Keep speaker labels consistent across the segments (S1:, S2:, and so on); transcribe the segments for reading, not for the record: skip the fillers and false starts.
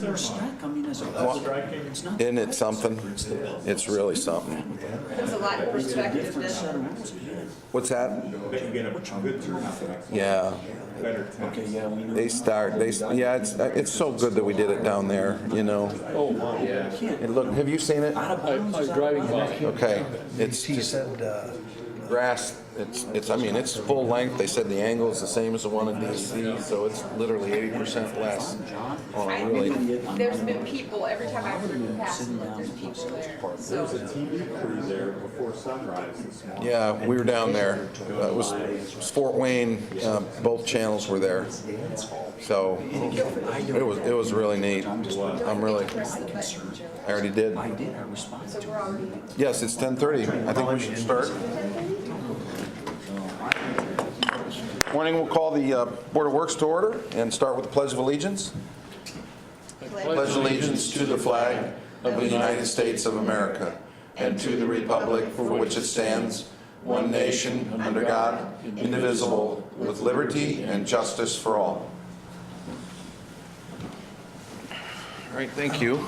S1: their spec, I mean, it's not.
S2: Isn't it something? It's really something.
S3: Puts a lot in perspective, doesn't it?
S2: What's that?
S4: They can get a good turnout.
S2: Yeah.
S1: Okay, yeah, we know.
S2: Yeah, it's so good that we did it down there, you know.
S5: Oh, yeah.
S2: And look, have you seen it?
S1: Out of bounds
S5: I
S1: is
S5: was
S1: out of
S5: driving
S1: bounds.
S5: by.
S2: Okay, it's
S6: He
S2: just
S6: said,
S2: grass, I mean, it's full length. They said the angle is the same as the one in DC, so it's literally 80% less on a really.
S3: There's been people, every time I've driven past them, there's people there.
S4: There was a TV crew there before sunrise this morning.
S2: Yeah, we were down there. It was Fort Wayne, both channels were there. So it was really neat. I'm really, I already did.
S1: I did, I responded
S3: So
S1: to
S3: we're already.
S2: Yes, it's 10:30. I think we should start. Morning, we'll call the Board of Works to order and start with the Pledge of Allegiance. Pledge allegiance to the flag of the United States of America and to the republic for which it stands, one nation, under God, indivisible, with liberty and justice for all. All right, thank you.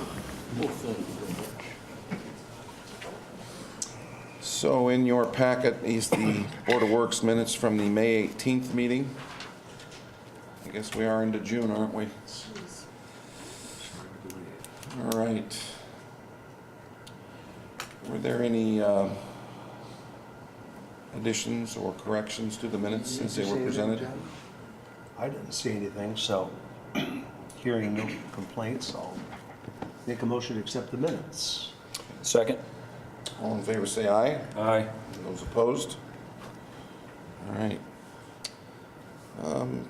S2: So in your packet is the Board of Works minutes from the May 18th meeting. I guess we are into June, aren't we? All right. Were there any additions or corrections to the minutes as they were presented?
S6: I didn't see anything, so hearing no complaints, I'll make a motion to accept the minutes.
S5: Second?
S2: All in favor, say aye.
S5: Aye.
S2: Those opposed? All right.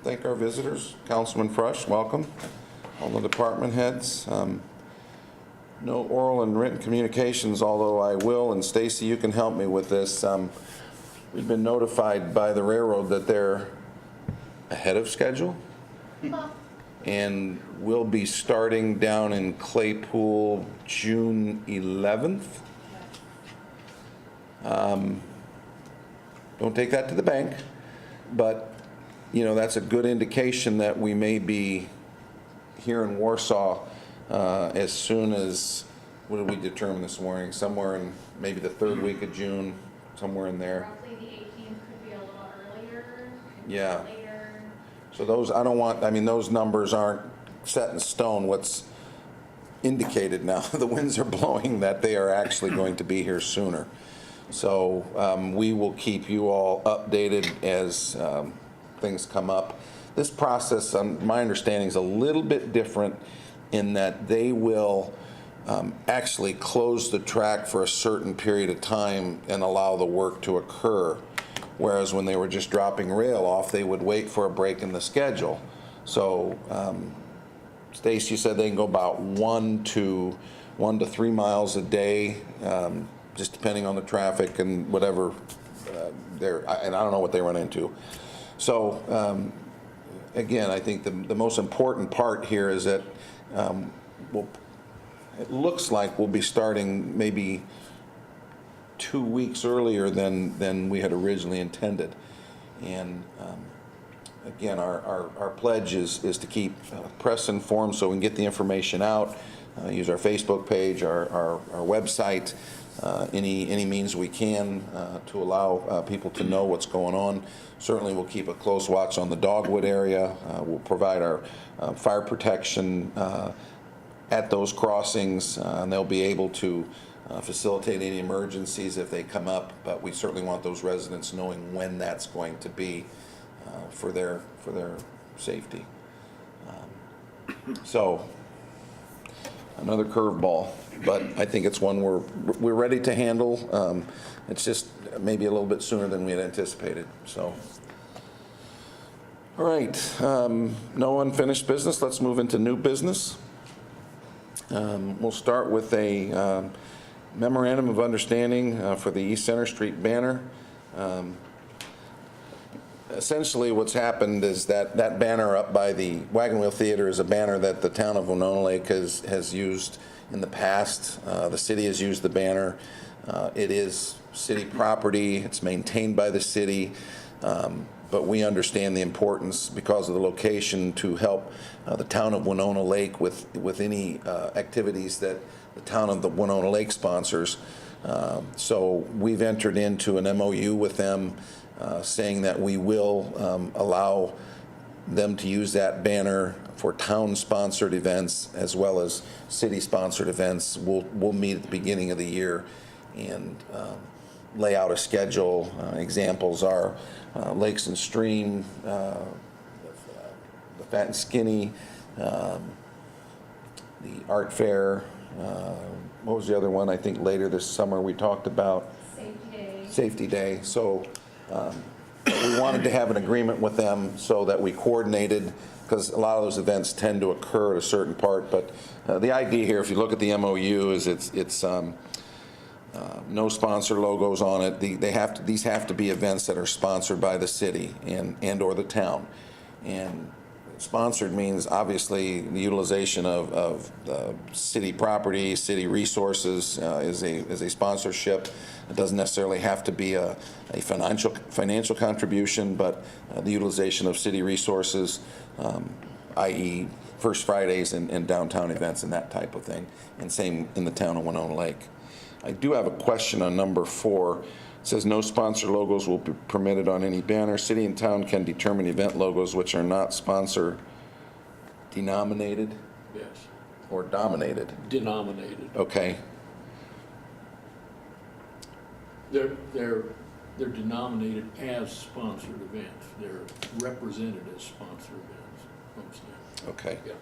S2: Thank our visitors. Councilman Frush, welcome. All the department heads. No oral and written communications, although I will, and Stacy, you can help me with this. We've been notified by the railroad that they're ahead of schedule and will be starting down in Claypool June 11th. Don't take that to the bank, but, you know, that's a good indication that we may be here in Warsaw as soon as, what did we determine this morning? Somewhere in maybe the third week of June, somewhere in there.
S7: Roughly the 18th could be a little earlier.
S2: Yeah.
S7: Later.
S2: So those, those numbers aren't set in stone. What's indicated now, the winds are blowing that they are actually going to be here sooner. So we will keep you all updated as things come up. This process, my understanding, is a little bit different in that they will actually close the track for a certain period of time and allow the work to occur. Whereas when they were just dropping rail off, they would wait for a break in the schedule. So Stacy said they can go about 1 to 3 miles a day, just depending on the traffic and whatever and I don't know what they run into. So again, I think the most important part here is that it looks like we'll be starting maybe 2 weeks earlier than we had originally intended. And again, our pledge is to keep press informed so we can get the information out, use our Facebook page, our website, any means we can to allow people to know what's going on. Certainly we'll keep a close watch on the Dogwood area. We'll provide our fire protection at those crossings, and they'll be able to facilitate any emergencies if they come up, but we certainly want those residents knowing when that's going to be for their safety. So another curveball, but I think it's one we're ready to handle. It's just maybe a little bit sooner than we had anticipated. So, all right, no unfinished business. Let's move into new business. We'll start with a memorandum of understanding for the East Center Street banner. Essentially what's happened is that banner up by the Wagon Wheel Theater is a banner that the town of Winona Lake has used in the past. The city has used the banner. It is city property. It's maintained by the city. But we understand the importance, because of the location, to help the town of Winona Lake with any activities that the town of the Winona Lake sponsors. So we've entered into an MOU with them saying that we will allow them to use that banner for town-sponsored events as well as city-sponsored events. We'll meet at the beginning of the year and lay out a schedule. Examples are Lakes and Stream, the Fat and Skinny, the art fair. What was the other one? I think later this summer we talked about Safety Day. So we wanted to have an agreement with them so that we coordinated, because a lot of those events tend to occur at a certain part. But the idea here, if you look at the MOU, is it's no sponsor logos on it. These have to be events that are sponsored by the city and or the town. And sponsored means obviously the utilization of city property, city resources is a sponsorship. It doesn't necessarily have to be a financial contribution, but the utilization of city resources, i.e. First Fridays and downtown events and that type of thing, and same in the town of Winona Lake. I do have a question on number 4. It says no sponsor logos will be permitted on any banner. City and town can determine event logos which are not sponsor denominated
S5: Yes,
S2: or dominated.
S5: denominated.
S2: Okay.
S5: They're denominated as sponsored events. They're represented as sponsored events. Understand?
S2: Okay.
S5: Yeah.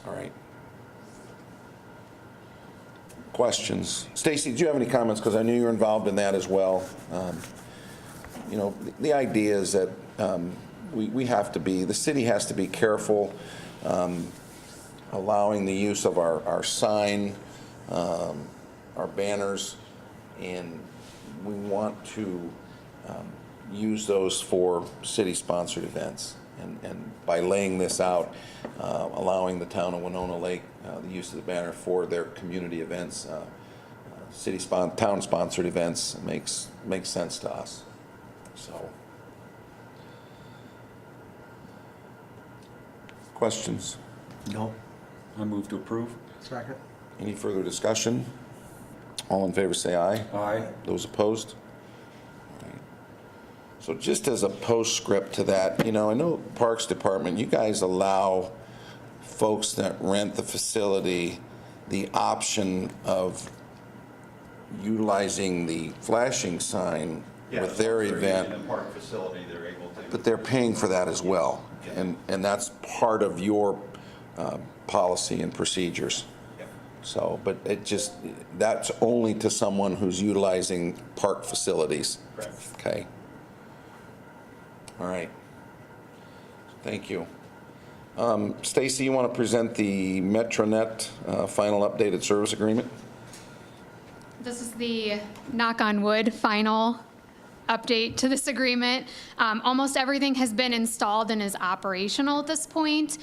S2: All right. Questions? Stacy, do you have any comments? Because I knew you were involved in that as well. You know, the idea is that we have to be, the city has to be careful allowing the use of our sign, our banners, and we want to use those for city-sponsored events. And by laying this out, allowing the town of Winona Lake the use of the banner for their community events, town-sponsored events makes sense to us. So, questions?
S6: No.
S1: I move to approve.
S6: Second.
S2: Any further discussion? All in favor say aye.
S1: Aye.
S2: Those opposed? All right. So just as a postscript to that, you know, I know Parks Department, you guys allow folks that rent the facility the option of utilizing the flashing sign with their event.
S8: In the park facility, they're able to.
S2: But they're paying for that as well. And that's part of your policy and procedures.
S8: Yep.
S2: So, but that's only to someone who's utilizing park facilities.
S8: Correct.
S2: Okay. All right. Thank you. Stacy, you want to present the Metronet final updated service agreement?
S9: This is the, knock on wood, final update to this agreement. Almost everything has been installed and is operational at this point.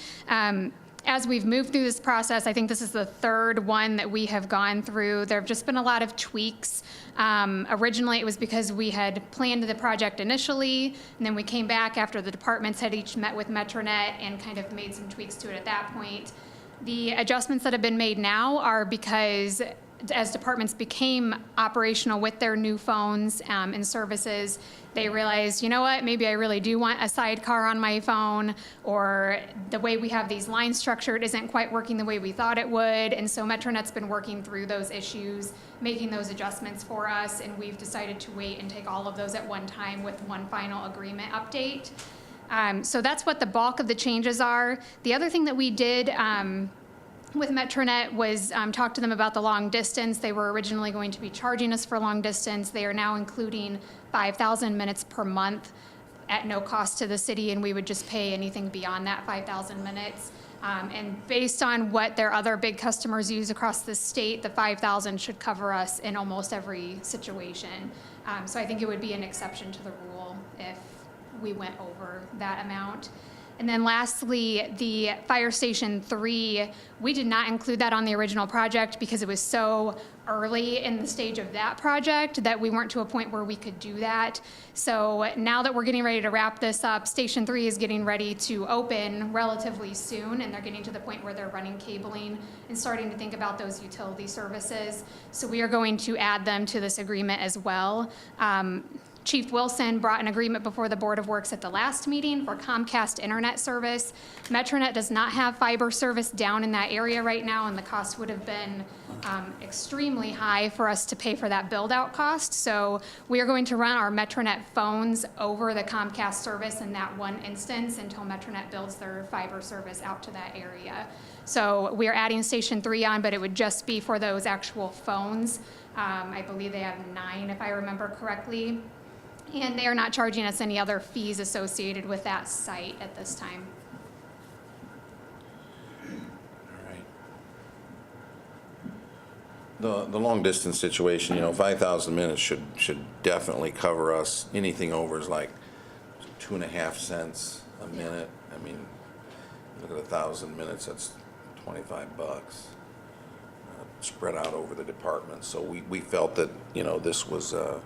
S9: As we've moved through this process, I think this is the third one that we have gone through. There have just been a lot of tweaks. Originally, it was because we had planned the project initially, and then we came back after the departments had each met with Metronet and kind of made some tweaks to it at that point. The adjustments that have been made now are because as departments became operational with their new phones and services, they realized, you know what, maybe I really do want a sidecar on my phone, or the way we have these lines structured isn't quite working the way we thought it would. And so Metronet's been working through those issues, making those adjustments for us, and we've decided to wait and take all of those at one time with one final agreement update. So that's what the bulk of the changes are. The other thing that we did with Metronet was talk to them about the long distance. They were originally going to be charging us for long distance. They are now including 5,000 minutes per month at no cost to the city, and we would just pay anything beyond that 5,000 minutes. And based on what their other big customers use across the state, the 5,000 should cover us in almost every situation. So I think it would be an exception to the rule if we went over that amount. And then lastly, the Fire Station 3, we did not include that on the original project because it was so early in the stage of that project that we weren't to a point where we could do that. So now that we're getting ready to wrap this up, Station 3 is getting ready to open relatively soon, and they're getting to the point where they're running cabling and starting to think about those utility services. So we are going to add them to this agreement as well. Chief Wilson brought an agreement before the Board of Works at the last meeting for Comcast internet service. Metronet does not have fiber service down in that area right now, and the cost would have been extremely high for us to pay for that build-out cost. So we are going to run our Metronet phones over the Comcast service in that one instance until Metronet builds their fiber service out to that area. So we are adding Station 3 on, but it would just be for those actual phones. I believe they have 9, if I remember correctly. And they are not charging us any other fees associated with that site at this time.
S2: All right. The long distance situation, 5,000 minutes should definitely cover us. Anything over is like 2.5 cents a minute. I mean, look at 1,000 minutes, that's $25 spread out over the department. So we felt that, this was a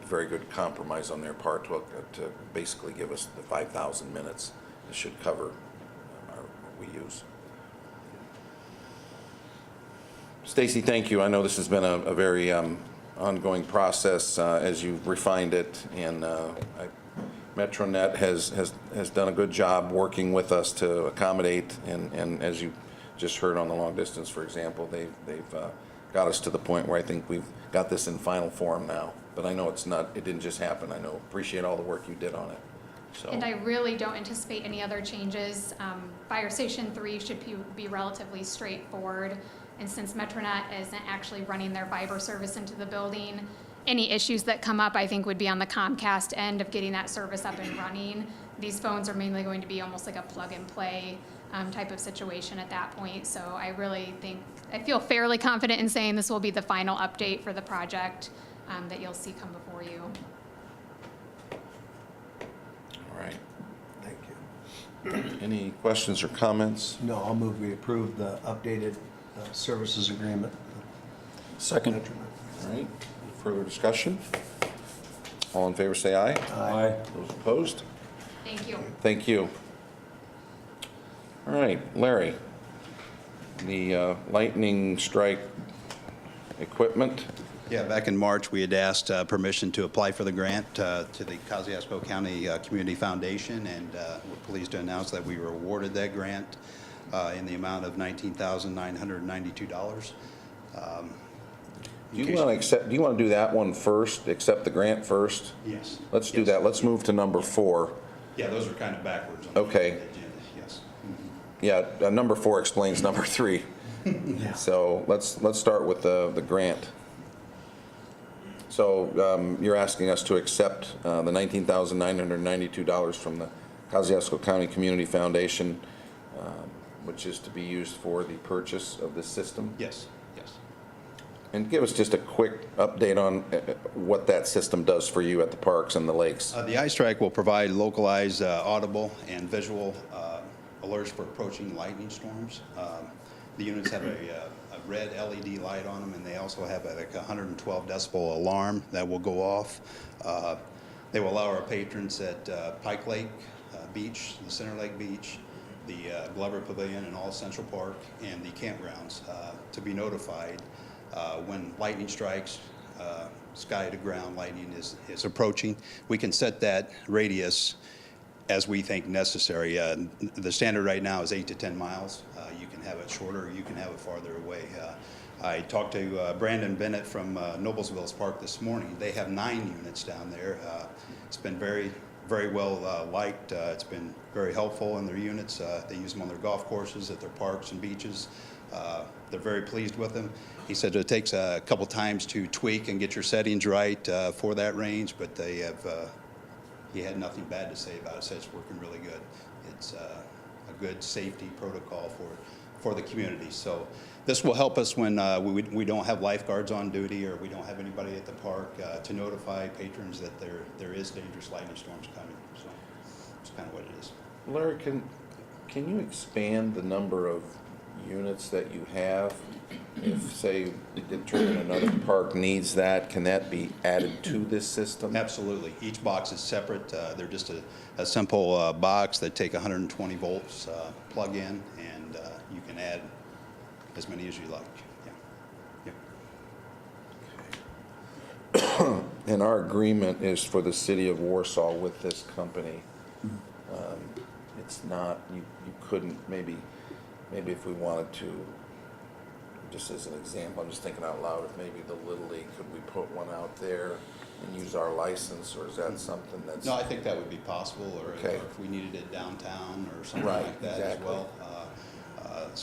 S2: very good compromise on their part to basically give us the 5,000 minutes. It should cover what we use. Stacy, thank you. I know this has been a very ongoing process as you've refined it, and Metronet has done a good job working with us to accommodate, and as you just heard on the long distance, for example, they've got us to the point where I think we've got this in final form now. But I know it didn't just happen. I appreciate all the work you did on it. So.
S9: And I really don't anticipate any other changes. Fire Station 3 should be relatively straightforward. And since Metronet isn't actually running their fiber service into the building, any issues that come up, I think, would be on the Comcast end of getting that service up and running. These phones are mainly going to be almost like a plug and play type of situation at that point. So I feel fairly confident in saying this will be the final update for the project that you'll see come before you.
S2: All right.
S6: Thank you.
S2: Any questions or comments?
S6: No, I'll move we approve the updated services agreement.
S1: Second.
S6: Metronet.
S2: All right. Further discussion? All in favor, say aye.
S6: Aye.
S2: Those opposed?
S9: Thank you.
S2: Thank you. All right, Larry, the lightning strike equipment.
S8: Yeah, back in March, we had asked permission to apply for the grant to the Kosciuszko County Community Foundation, and we're pleased to announce that we were awarded that grant in the amount of $19,992.
S2: Do you want to do that one first, accept the grant first?
S8: Yes.
S2: Let's do
S8: Yes.
S2: that. Let's move to number 4.
S8: Yeah, those are kind of backwards. On
S2: Okay.
S8: the agenda. Yes.
S2: Yeah, number 4 explains number 3. So let's start with the grant. So you're asking us to accept the $19,992 from the Kosciuszko County Community Foundation, which is to be used for the purchase of this system?
S8: Yes. Yes.
S2: And give us just a quick update on what that system does for you at the parks and the lakes.
S8: The iStrike will provide localized, audible, and visual alerts for approaching lightning storms. The units have a red LED light on them, and they also have like a 112 decibel alarm that will go off. They will allow our patrons at Pike Lake Beach, the Center Lake Beach, the Glover Pavilion, and all Central Park, and the campgrounds to be notified when lightning strikes, sky to ground lightning is approaching. We can set that radius as we think necessary. The standard right now is 8 to 10 miles. You can have it shorter, you can have it farther away. I talked to Brandon Bennett from Noblesville's Park this morning. They have 9 units down there. It's been very, very well liked. It's been very helpful in their units. They use them on their golf courses, at their parks and beaches. They're very pleased with them. He said it takes a couple times to tweak and get your settings right for that range, but they have, he had nothing bad to say about it. Said it's working really good. It's a good safety protocol for the community. So this will help us when we don't have lifeguards on duty or we don't have anybody at the park to notify patrons that there is dangerous lightning storms coming. So it's kind of what it is.
S2: Larry, can you expand the number of units that you have? If, say, another park needs that, can that be added to this system?
S8: Absolutely. Each box is separate. They're just a simple box that take 120 volts plug in, and you can add as many as you like. Yeah. Yeah.
S2: And our agreement is for the city of Warsaw with this company. It's not, you couldn't, maybe if we wanted to, just as an example, I'm just thinking out loud, if maybe the Little League, could we put one out there and use our license, or is that something that's?
S8: No, I think that would be possible, or
S2: Okay.
S8: if we needed it downtown or something
S2: Right,
S8: like that
S2: exactly.
S8: as well.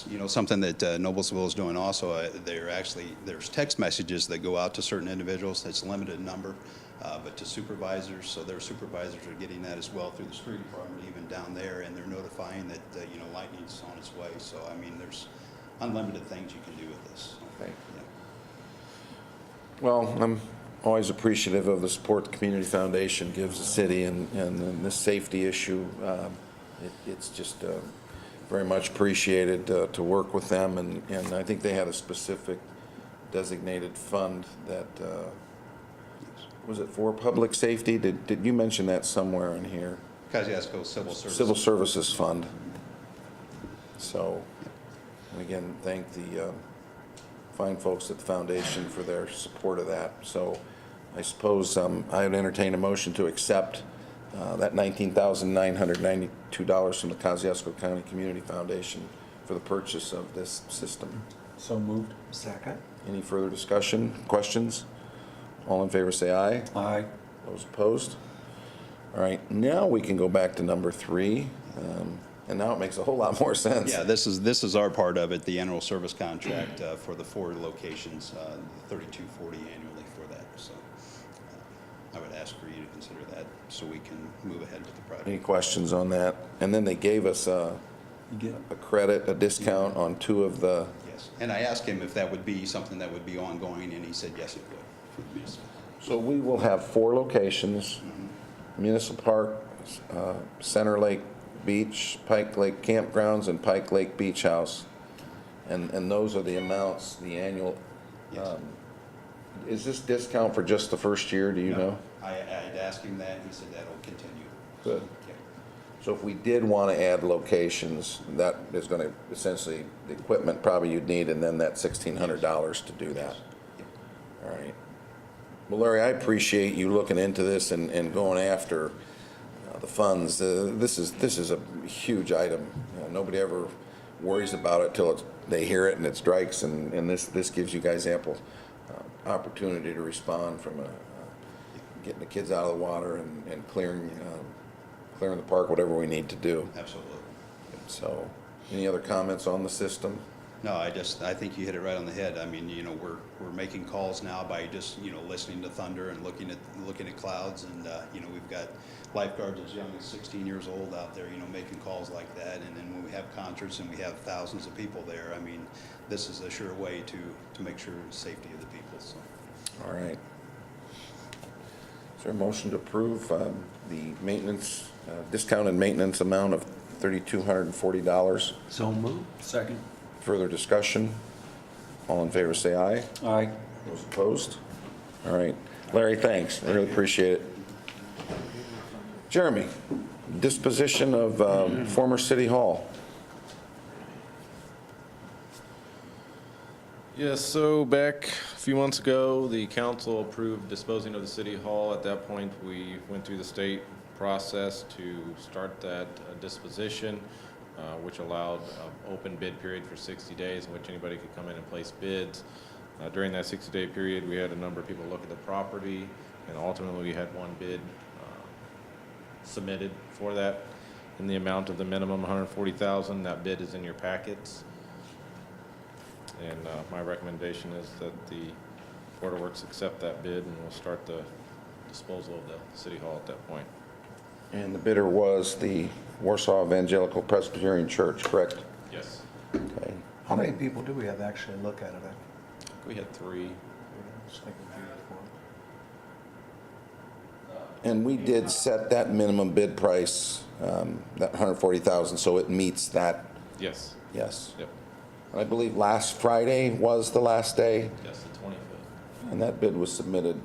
S8: You know, something that Noblesville is doing also, there's text messages that go out to certain individuals. It's a limited number, but to supervisors, so their supervisors are getting that as well through the street department, even down there, and they're notifying that, you know, lightning's on its way. So, I mean, there's unlimited things you can do with this.
S2: Okay.
S8: Yeah.
S2: Well, I'm always appreciative of the support the Community Foundation gives the city, and this safety issue, it's just very much appreciated to work with them, and I think they had a specific designated fund that, was it for public safety? Did you mention that somewhere in here?
S8: Kosciuszko Civil Service.
S2: Civil Services Fund. So, and again, thank the fine folks at the foundation for their support of that. So I suppose I would entertain a motion to accept that $19,992 from the Kosciuszko County Community Foundation for the purchase of this system.
S1: So moved.
S6: Second.
S2: Any further discussion, questions? All in favor say aye.
S1: Aye.
S2: Those opposed? All right, now we can go back to number 3, and now it makes a whole lot more sense.
S8: Yeah, this is our part of it, the annual service contract for the 4 locations, $32.40 annually for that. So I would ask for you to consider that so we can move ahead with the project.
S2: Any questions on that? And then they gave us a credit, a discount on 2 of the,
S8: Yes, and I asked him if that would be something that would be ongoing, and he said yes, it would. For the municipal.
S2: so we will have 4 locations, Municipal Park, Center Lake Beach, Pike Lake Campgrounds, and Pike Lake Beach House. And those are the amounts, the annual.
S8: Yes.
S2: Is this discount for just the first year, do you know?
S8: I'd asked him that, and he said that'll continue.
S2: Good.
S8: Yeah.
S2: So if we did want to add locations, that is going to essentially, the equipment probably you'd need, and then that $1,600 to do that. All right. Well, Larry, I appreciate you looking into this and going after the funds. This is a huge item. Nobody ever worries about it till they hear it and it strikes, and this gives you guys ample opportunity to respond from getting the kids out of the water and clearing the park, whatever we need to do.
S8: Absolutely.
S2: So, any other comments on the system?
S8: No, I think you hit it right on the head. I mean, you know, we're making calls now by just, you know, listening to thunder and looking at clouds, and you know, we've got lifeguards as young as 16 years old out there, you know, making calls like that. And then when we have concerts and we have thousands of people there, I mean, this is a sure way to make sure safety of the people. So.
S2: All right. Is there a motion to approve the maintenance, discounted maintenance amount of $3,240?
S6: So moved.
S1: Second.
S2: Further discussion? All in favor say aye.
S1: Aye.
S2: Those opposed? All right. Larry, thanks. I really appreciate it. Jeremy, disposition of former City Hall.
S10: Yes, so back a few months ago, the council approved disposing of the city hall. At that point, we went through the state process to start that disposition, which allowed an open bid period for 60 days in which anybody could come in and place bids. During that 60-day period, we had a number of people look at the property, and ultimately we had one bid submitted for that in the amount of the minimum $140,000. That bid is in your packets. And my recommendation is that the Board of Works accept that bid, and we'll start the disposal of the City Hall at that point.
S2: And the bidder was the Warsaw Evangelical Presbyterian Church, correct?
S10: Yes.
S2: Okay.
S6: How many people do we have actually look at it?
S10: We had 3.
S2: And we did set that minimum bid price, that 140,000, so it meets that,
S10: Yes.
S2: yes.
S10: Yep.
S2: And I believe last Friday was the last day,
S10: Yes, the 25th.
S2: and that bid was submitted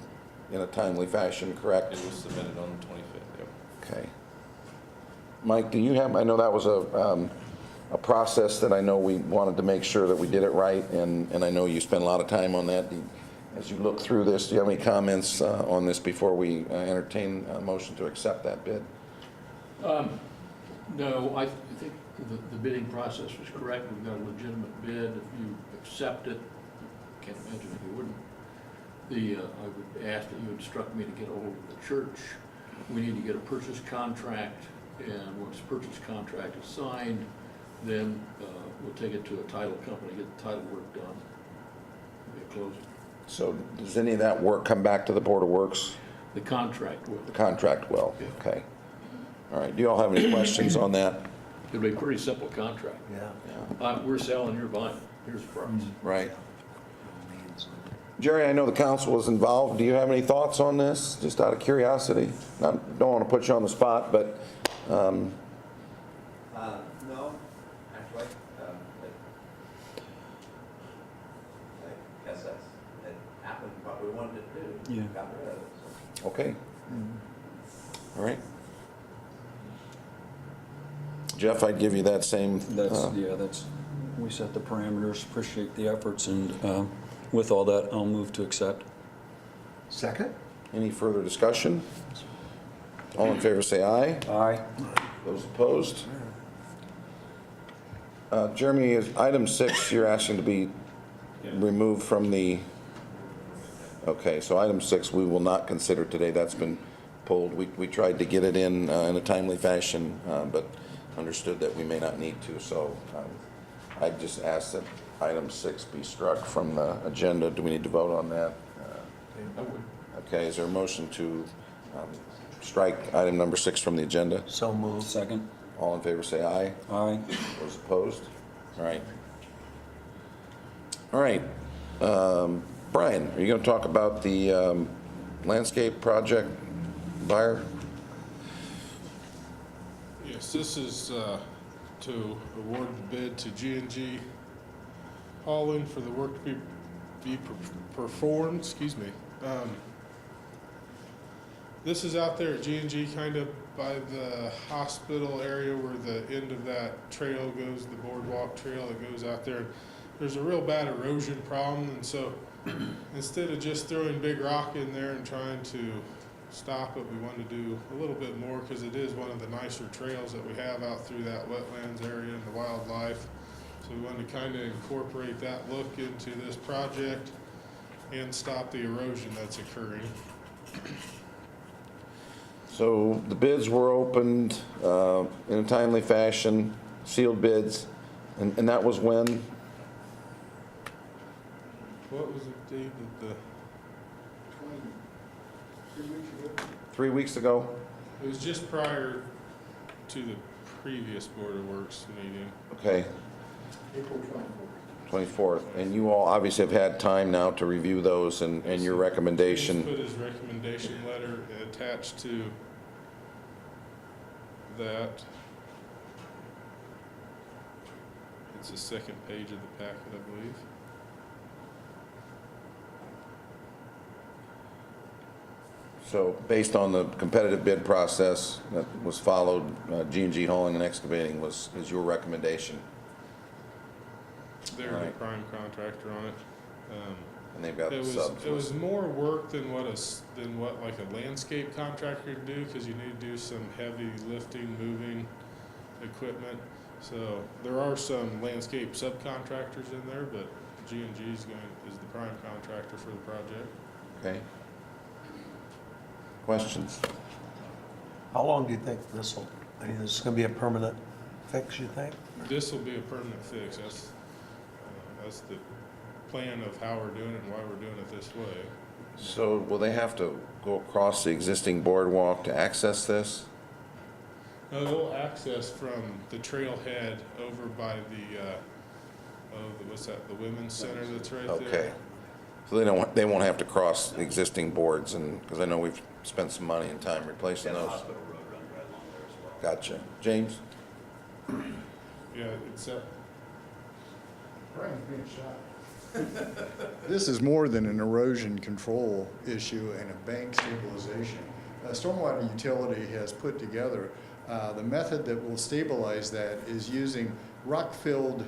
S2: in a timely fashion, correct?
S10: It was submitted on the 25th, yep.
S2: Okay. Mike, do you have, I know that was a process that I know we wanted to make sure that we did it right, and I know you spent a lot of time on that. As you look through this, do you have any comments on this before we entertain a motion to accept that bid?
S5: No, I think the bidding process was correct. We've got a legitimate bid. If you accept it, can't imagine if you wouldn't. I would ask that you instruct me to get a hold of the church. We need to get a purchase contract, and once the purchase contract is signed, then we'll take it to a title company, get the title work done, be a closing.
S2: So does any of that work come back to the Board of Works?
S5: The contract will.
S2: The contract will,
S5: Yeah.
S2: okay. All right, do you all have any questions on that?
S5: It'll be a pretty simple contract.
S6: Yeah.
S5: We're selling, you're buying. Here's the price.
S2: Right. Jerry, I know the council was involved. Do you have any thoughts on this, just out of curiosity? Don't want to put you on the spot, but,
S11: No, actually, I guess it happened what we wanted it to do.
S1: Yeah.
S11: Got rid of it, so.
S2: okay. All right. Jeff, I'd give you that same.
S1: We set the parameters, appreciate the efforts, and with all that, I'll move to accept.
S6: Second?
S2: Any further discussion? All in favor, say aye.
S1: Aye.
S2: Those opposed? Jeremy, is item 6, you're asking to be removed from the, okay, so item 6 we will not consider today. That's been pulled. We tried to get it in a timely fashion, but understood that we may not need to. So I just asked that item 6 be struck from the agenda. Do we need to vote on that? Okay, is there a motion to strike item number 6 from the agenda?
S6: So moved.
S1: Second.
S2: All in favor, say aye.
S1: Aye.
S2: Those opposed? All right. All right. Brian, are you going to talk about the landscape project buyer?
S12: Yes, this is to award the bid to G&G Hauling for the work to be performed, excuse me. This is out there at G&G, kind of by the hospital area where the end of that trail goes, the boardwalk trail that goes out there. There's a real bad erosion problem, and so instead of just throwing big rock in there and trying to stop it, we wanted to do a little bit more because it is one of the nicer trails that we have out through that wetlands area and the wildlife. So we wanted to kind of incorporate that look into this project and stop the erosion that's occurring.
S2: So the bids were opened in a timely fashion, sealed bids, and that was when?
S12: What was the date that the?
S2: 3 weeks ago?
S12: It was just prior to the previous Board of Works meeting.
S2: Okay.
S5: April
S2: 24th. And you all obviously have had time now to review those and your recommendation.
S12: He's put his recommendation letter attached to that. It's the second page of the packet, I believe.
S2: So based on the competitive bid process that was followed, G&G Hauling and Excavating is your recommendation.
S12: They're the prime contractor on it.
S2: And they've got the
S12: It
S2: subs.
S12: was more work than what like a landscape contractor could do, because you need to do some heavy lifting, moving equipment. So there are some landscape subcontractors in there, but G&G is the prime contractor for the project.
S2: Okay. Questions?
S6: How long do you think this is going to be a permanent fix, you think?
S12: This will be a permanent fix. That's the plan of how we're doing it and why we're doing it this way.
S2: So will they have to go across the existing boardwalk to access this?
S12: No, they'll access from the trailhead over by what's that, the Women's Center that's right there.
S2: Okay. So they won't have to cross the existing boards, and, because I know we've spent some money and time replacing
S8: Yeah, the
S2: those.
S8: hospital road runs right along there as well.
S2: Gotcha. James?
S12: Yeah, it's,
S13: Brian's being shot. This is more than an erosion control issue and a bank stabilization. Stormwater utility has put together the method that will stabilize that is using rock-filled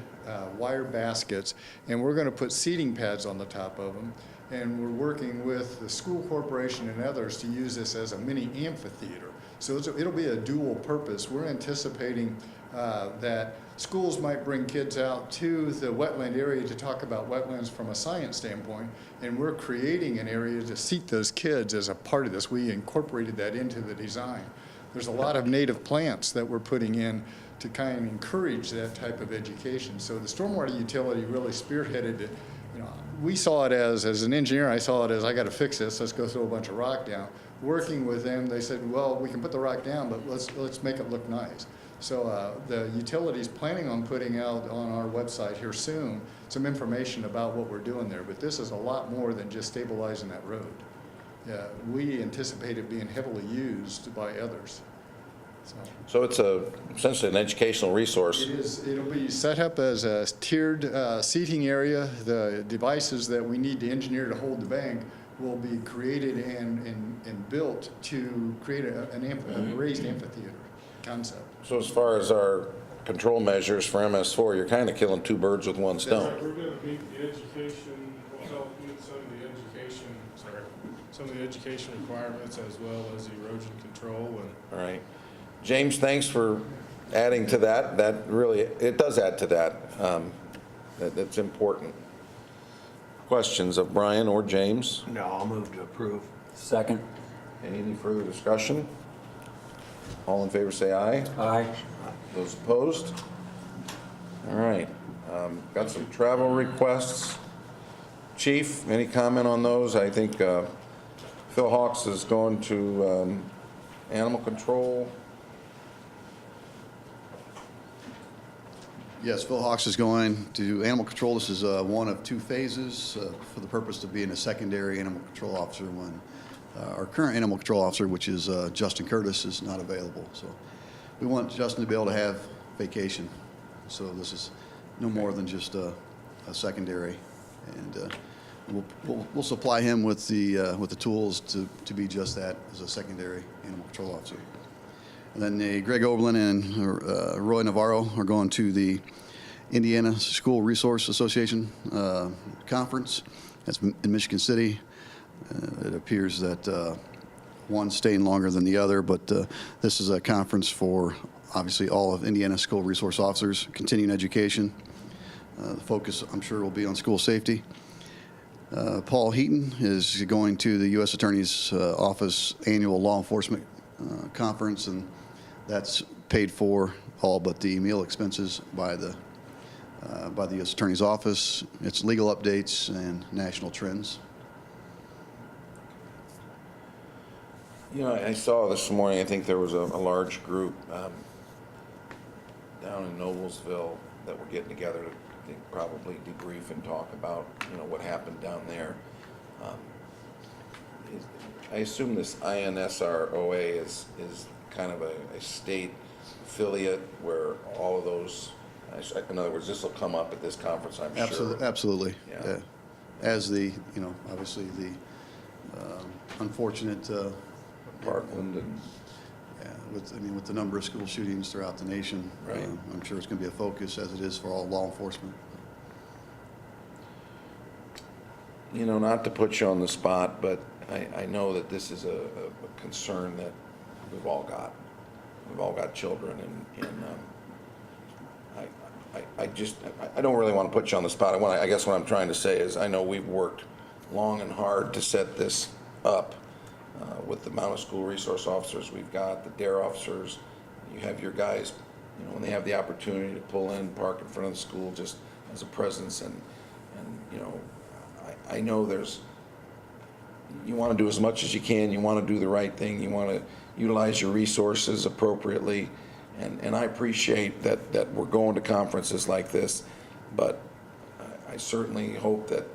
S13: wire baskets, and we're going to put seating pads on the top of them. And we're working with the school corporation and others to use this as a mini amphitheater. So it'll be a dual purpose. We're anticipating that schools might bring kids out to the wetland area to talk about wetlands from a science standpoint, and we're creating an area to seat those kids as a part of this. We incorporated that into the design. There's a lot of native plants that we're putting in to kind of encourage that type of education. So the stormwater utility really spearheaded it. You know, we saw it as an engineer, I saw it as, I got to fix this, let's go throw a bunch of rock down. Working with them, they said, well, we can put the rock down, but let's make it look nice. So the utility's planning on putting out on our website here soon some information about what we're doing there. But this is a lot more than just stabilizing that road. Yeah, we anticipate it being heavily used by others.
S2: So it's essentially an educational resource.
S13: It is. It'll be set up as a tiered seating area. The devices that we need to engineer to hold the bank will be created and built to create a raised amphitheater concept.
S2: So as far as our control measures for MS4, you're kind of killing two birds with one stone.
S12: we're gonna meet the education, we'll help meet some of the education requirements as well as erosion control and.
S2: All right. James, thanks for adding to that. That really, it does add to that. That's important. Questions of Brian or James?
S6: No, I'll move to approve.
S1: Second.
S2: Any further discussion? All in favor say aye.
S1: Aye.
S2: Those opposed? All right. Got some travel requests. Chief, any comment on those? I think Phil Hawks is going to animal control.
S14: Yes, Phil Hawks is going to animal control. This is one of two phases for the purpose of being a secondary animal control officer when our current animal control officer, which is Justin Curtis, is not available. So we want Justin to be able to have vacation. So this is no more than just a secondary, and we'll supply him with the tools to be just that, as a secondary animal control officer. And then Greg Oberlin and Roy Navarro are going to the Indiana School Resource Association conference. That's in Michigan City. It appears that one's staying longer than the other, but this is a conference for obviously all of Indiana school resource officers, continuing education. The focus, I'm sure, will be on school safety. Paul Heaton is going to the U.S. Attorney's Office annual law enforcement conference, and that's paid for, all but the meal expenses, by the U.S. Attorney's Office. It's legal updates and national trends.
S2: You know, I saw this morning, I think there was a large group down in Noblesville that were getting together to, I think, probably debrief and talk about, you know, what happened down there. I assume this INSROA is kind of a state affiliate where all of those, in other words, this will come up at this conference, I'm sure.
S14: Absolutely.
S2: Yeah.
S14: As the, obviously the unfortunate
S2: Parkland and.
S14: Yeah, with the number of school shootings throughout the nation,
S2: Right.
S14: I'm sure it's going to be a focus, as it is for all law enforcement.
S2: You know, not to put you on the spot, but I know that this is a concern that we've all got. We've all got children, and I don't really want to put you on the spot. I guess what I'm trying to say is I know we've worked long and hard to set this up with the amount of school resource officers we've got, the DARE officers. You have your guys, you know, when they have the opportunity to pull in, park in front of the school just as a presence, and you know, I know you want to do as much as you can, you want to do the right thing, you want to utilize your resources appropriately, and I appreciate that we're going to conferences like this, but I certainly hope that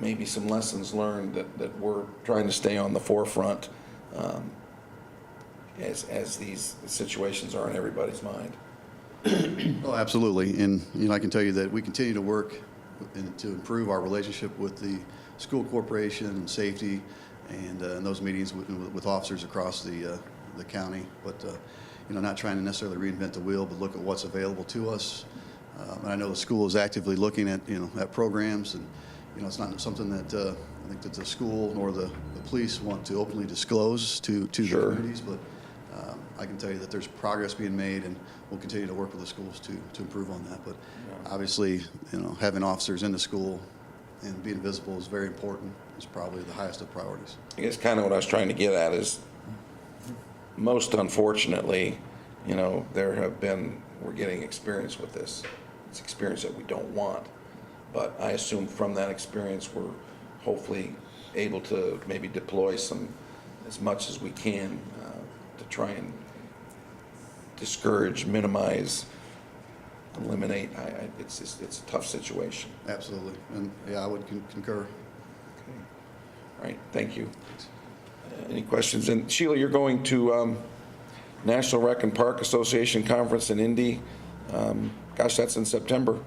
S2: maybe some lessons learned that we're trying to stay on the forefront as these situations are in everybody's mind.
S14: Oh, absolutely. And, I can tell you that we continue to work to improve our relationship with the school corporation and safety and in those meetings with officers across the county. But, not trying to necessarily reinvent the wheel, but look at what's available to us. And I know the school is actively looking at, at programs, and, it's not something that I think that the school nor the police want to openly disclose to the communities, but I can tell you that there's progress being made, and we'll continue to work with the schools to improve on that. But obviously, having officers in the school and being visible is very important. It's probably the highest of priorities.
S2: I guess kind of what I was trying to get at is, most unfortunately, we're getting experience with this. It's experience that we don't want. But I assume from that experience, we're hopefully able to maybe deploy as much as we can to try and discourage, minimize, eliminate. It's a tough situation.
S14: Absolutely. And yeah, I would concur.
S2: Okay. All right, thank you. Any questions? And Sheila, you're going to National Rec and Park Association Conference in Indy. Gosh, that's in September.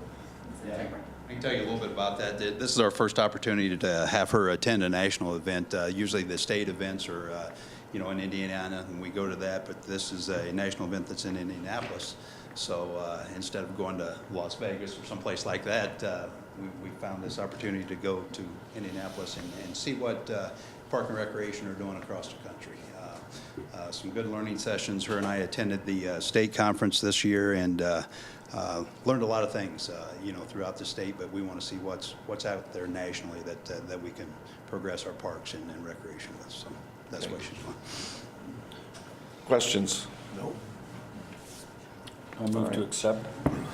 S8: Yeah, I can tell you a little bit about that. This is our first opportunity to have her attend a national event. Usually the state events are, in Indiana, and we go to that, but this is a national event that's in Indianapolis. So instead of going to Las Vegas or someplace like that, we found this opportunity to go to Indianapolis and see what Park and Recreation are doing across the country. Some good learning sessions. Her and I attended the state conference this year and learned a lot of things, throughout the state, but we want to see what's out there nationally that we can progress our parks and recreation with. So that's what she's doing.
S2: Questions?
S6: No.
S1: I'll move to accept.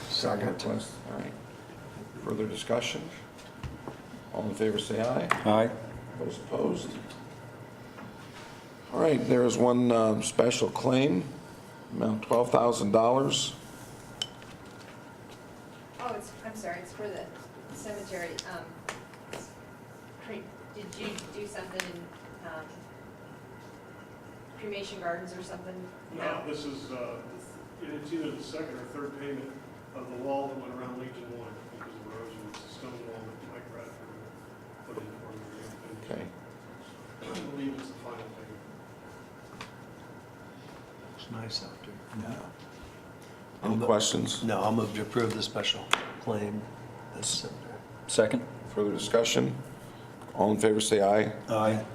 S2: Second. All right. Further discussion? All in favor, say aye.
S1: Aye.
S2: Those opposed? All right, there is one special claim, amount $12,000.
S3: Oh, I'm sorry, it's for the cemetery. Did you do something in cremation gardens or something?
S15: No, this is, it's either the second or third payment of the wall that went around Legion 1 because of erosion. It's a stone wall that Mike Bradford put in for me.
S2: Okay.
S15: I believe it's the final payment.
S6: It's nice out there.
S2: Any questions?
S6: No, I'll move to approve the special claim.
S1: Second.
S2: Further discussion? All in favor, say aye.
S6: Aye.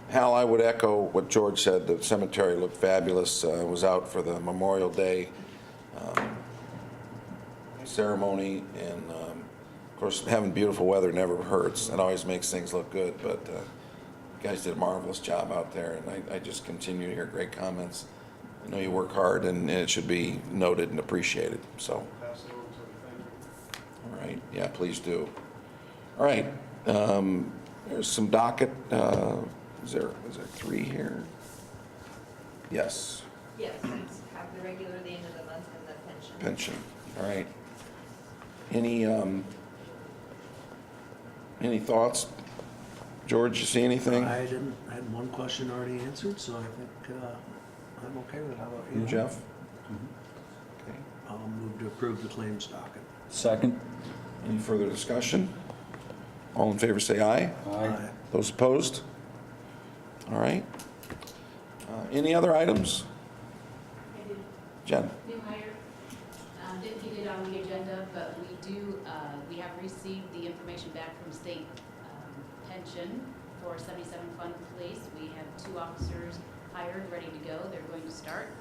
S2: Hal, I would echo what George said. The cemetery looked fabulous. Was out for the Memorial Day ceremony, and of course, having beautiful weather never hurts. It always makes things look good, but you guys did a marvelous job out there, and I just continue to hear great comments. I know you work hard, and it should be noted and appreciated. So,
S15: Pass it over to him. Thank you.
S2: all right, yeah, please do. All right, there's some docket. Is there 3 here? Yes.
S3: Yes, it's have the regular, the end of the month, and the pension.
S2: Pension. All right. Any thoughts? George, you see anything?
S6: I didn't. I had one question already answered, so I think I'm okay with it. How about you?
S2: Jeff?
S6: Mm-hmm. Okay. I'll move to approve the claims docket.
S1: Second.
S2: Any further discussion? All in favor, say aye.
S1: Aye.
S2: Those opposed? All right. Any other items? Jen?
S16: New hire, didn't get it on the agenda, but we have received the information back from state pension for 77 Fund Police. We have 2 officers hired, ready to go. They're going to start.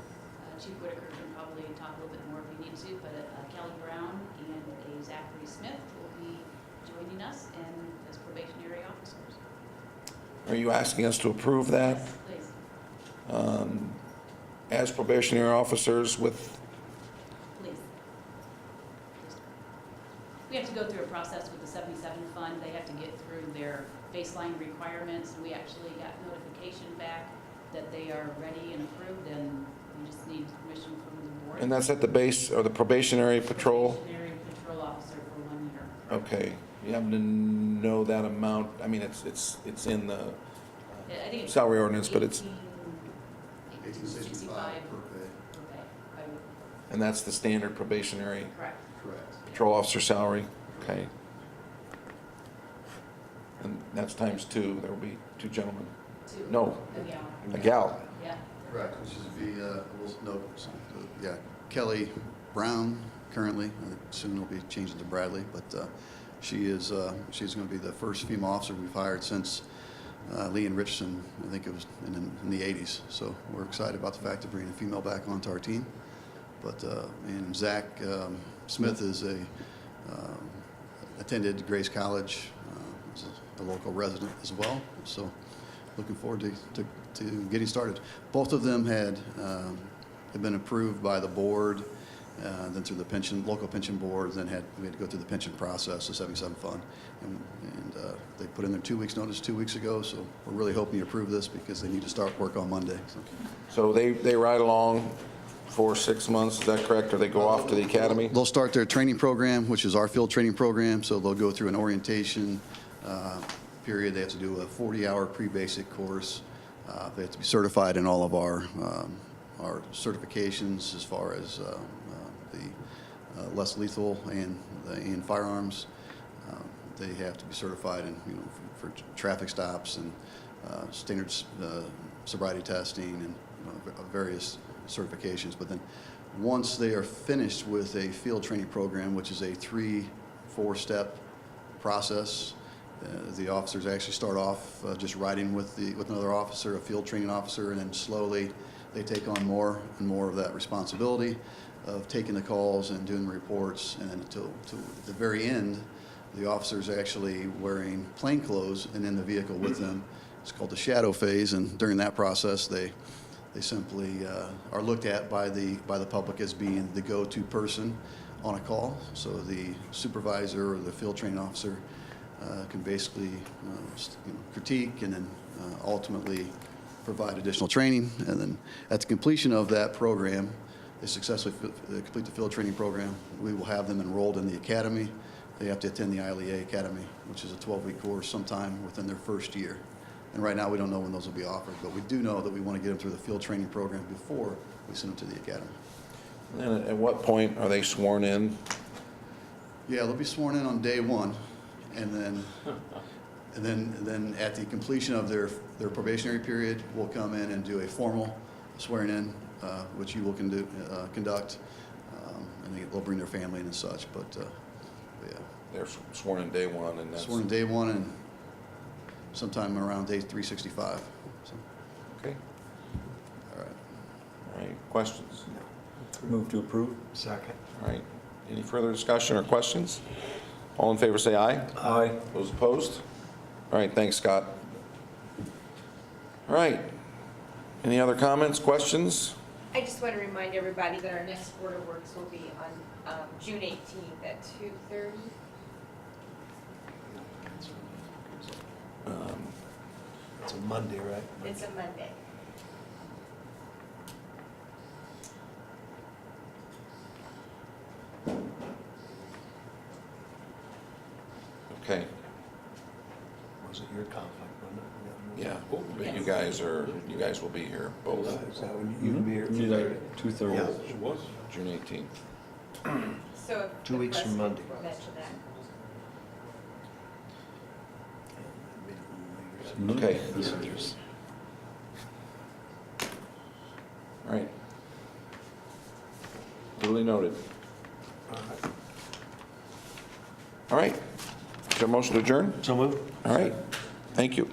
S16: Chief Whitaker can probably talk a little bit more if we need to, but Kelly Brown and a Zachary Smith will be joining us and as probationary officers.
S2: Are you asking us to approve that?
S16: Yes, please.
S2: As probationary officers with,
S16: Please. We have to go through a process with the 77 Fund. They have to get through their baseline requirements. We actually got notification back that they are ready and approved, and we just need permission from the board.
S2: and that's at the base, or the probationary patrol?
S16: Probationary patrol officer for 1 year.
S2: Okay. You happen to know that amount? I mean, it's in the
S16: I think it's.
S2: Salary ordinance, but it's-
S16: 1865
S14: per pay.
S16: by week.
S2: And that's the standard probationary
S16: Correct.
S14: Correct.
S2: patrol officer salary, okay? And that's times 2, there will be 2 gentlemen. No,
S16: Yeah.
S2: a gal.
S16: Yeah.
S14: Correct, which is Kelly Brown currently, soon will be changing to Bradley, but she's going to be the first female officer we've hired since Lee and Richardson, I think it was in the 80s. So we're excited about the fact of bringing a female back onto our team. But, and Zach Smith is attended Grace College, is a local resident as well. So looking forward to getting started. Both of them had been approved by the board, then through the local pension board, then we had to go through the pension process, the 77 fund. And they put in their 2 weeks notice 2 weeks ago, so we're really hoping you approve this because they need to start work on Monday.
S2: So they ride along for 6 months, is that correct? Or they go off to the academy?
S14: They'll start their training program, which is our field training program, so they'll go through an orientation period. They have to do a 40-hour pre-basic course. They have to be certified in all of our certifications as far as the less lethal and firearms. They have to be certified in, for traffic stops and standard sobriety testing and various certifications. But then once they are finished with a field training program, which is a 3-4-step process, the officers actually start off just riding with another officer, a field training officer, and then slowly they take on more and more of that responsibility of taking the calls and doing the reports, and then to the very end, the officers actually wearing plain clothes and in the vehicle with them. It's called the shadow phase, and during that process, they simply are looked at by the public as being the go-to person on a call. So the supervisor or the field training officer can basically critique and then ultimately provide additional training. And then at the completion of that program, they successfully complete the field training program, we will have them enrolled in the academy. They have to attend the ILEA Academy, which is a 12-week course sometime within their first year. And right now, we don't know when those will be offered, but we do know that we want to get them through the field training program before we send them to the academy.
S2: And at what point are they sworn in?
S14: Yeah, they'll be sworn in on day 1, and then at the completion of their probationary period, we'll come in and do a formal swearing in, which you will conduct, and they'll bring their family in and such. But yeah,
S2: They're sworn in day 1, and that's...
S14: Sworn in day 1 and sometime around day 365. So,
S2: Okay.
S14: all right.
S2: All right, questions?
S1: Move to approve.
S6: Second.
S2: All right, any further discussion or questions? All in favor say aye.
S1: Aye.
S2: Those opposed? All right, thanks, Scott. All right, any other comments, questions?
S3: I just want to remind everybody that our next Board of Works will be on June 18th at 2:30.
S6: It's a Monday, right?
S3: It's a Monday.
S2: Okay,
S6: Was it your conflict, wasn't it?
S2: yeah, but you guys will be here both,
S6: So you can be here.
S1: Do that 2:30.
S6: Yeah.
S5: It was.
S2: June 18th.
S3: So if
S6: 2
S3: the
S6: weeks from
S3: president
S6: Monday.
S3: will mention that.
S2: Okay. All right. Duly noted. All right. Is there a motion to adjourn?
S6: So moved.
S2: All right. Thank you.